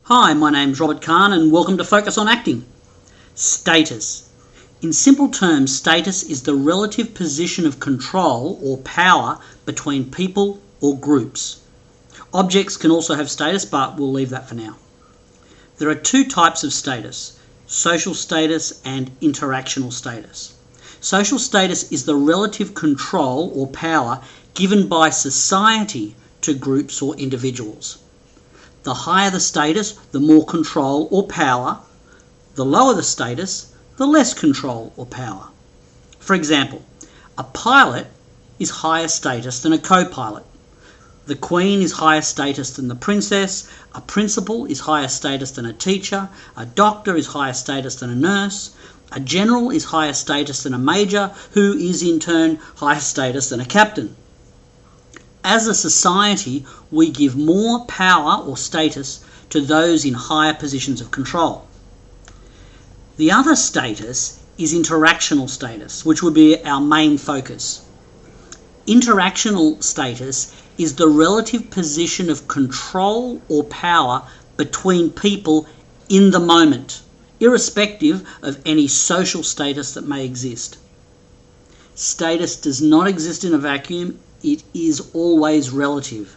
Hi, my name's Robert Carne and welcome to Focus on Acting. Status. In simple terms, status is the relative position of control or power between people or groups. Objects can also have status, but we'll leave that for now. There are two types of status: social status and interactional status. Social status is the relative control or power given by society to groups or individuals. The higher the status, the more control or power. The lower the status, the less control or power. For example, a pilot is higher status than a co-pilot. The Queen is higher status than the Princess. A principal is higher status than a teacher. A doctor is higher status than a nurse. A general is higher status than a major, who is in turn higher status than a captain. As a society, we give more power or status to those in higher positions of control. The other status is interactional status, which would be our main focus. Interactional status is the relative position of control or power between people in the moment, irrespective of any social status that may exist. Status does not exist in a vacuum. It is always relative.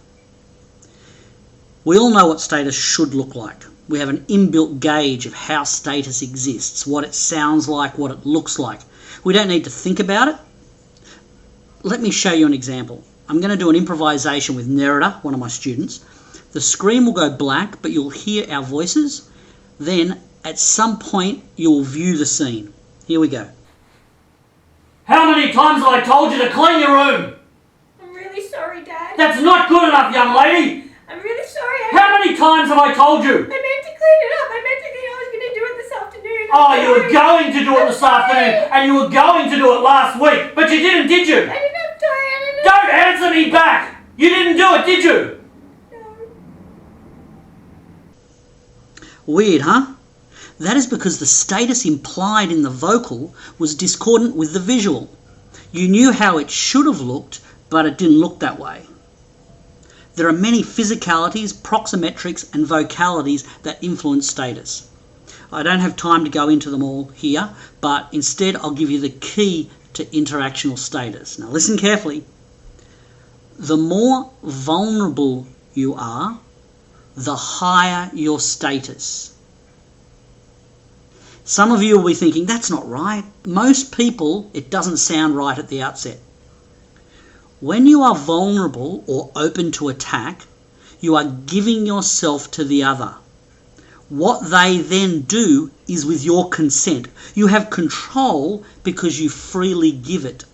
We all know what status should look like. We have an inbuilt gauge of how status exists, what it sounds like, what it looks like. We don't need to think about it. Let me show you an example. I'm going to do an improvisation with Nerida, one of my students. The screen will go black, but you'll hear our voices. Then, at some point, you'll view the scene. Here we go. How many times have I told you to clean your room? I'm really sorry, Dad. That's not good enough, young lady. I'm really sorry. How many times have I told you? I meant to clean it up. I meant to clean it. I was going to do it this afternoon. Oh, you were going to do it this afternoon, and you were going to do it last week, but you didn't, did you? I didn't have time. Don't answer me back. You didn't do it, did you? No. Weird, huh? That is because the status implied in the vocal was discordant with the visual. You knew how it should have looked, but it didn't look that way. There are many physicalities, proximetrics and vocalities that influence status. I don't have time to go into them all here, but instead I'll give you the key to interactional status. Now listen carefully. The more vulnerable you are, the higher your status. Some of you will be thinking, that's not right. Most people, it doesn't sound right at the outset. When you are vulnerable or open to attack, you are giving yourself to the other. What they then do is with your consent. You have control because you freely give it.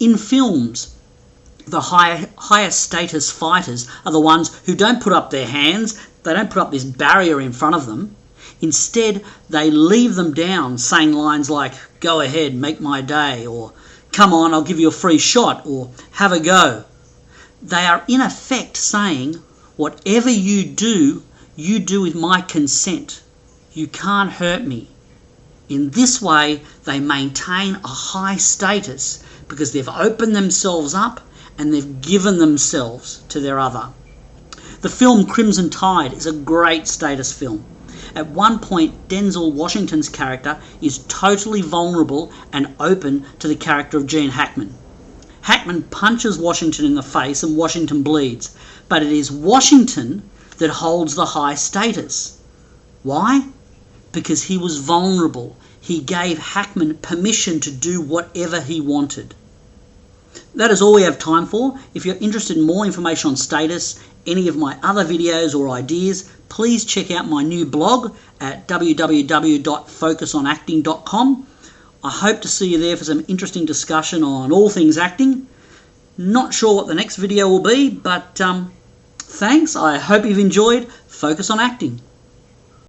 In films, the higher status fighters are the ones who don't put up their hands. They don't put up this barrier in front of them. Instead, they leave them down, saying lines like, "Go ahead, make my day," or "Come on, I'll give you a free shot," or "Have a go." They are in effect saying, whatever you do with my consent. You can't hurt me. In this way, they maintain a high status because they've opened themselves up and they've given themselves to their other. The film Crimson Tide is a great status film. At one point, Denzel Washington's character is totally vulnerable and open to the character of Gene Hackman. Hackman punches Washington in the face and Washington bleeds, but it is Washington that holds the high status. Why? Because he was vulnerable. He gave Hackman permission to do whatever he wanted. That is all we have time for. If you're interested in more information on status, any of my other videos or ideas, please check out my new blog at www.focusonacting.com. I hope to see you there for some interesting discussion on all things acting. Not sure what the next video will be, but thanks. I hope you've enjoyed Focus on Acting.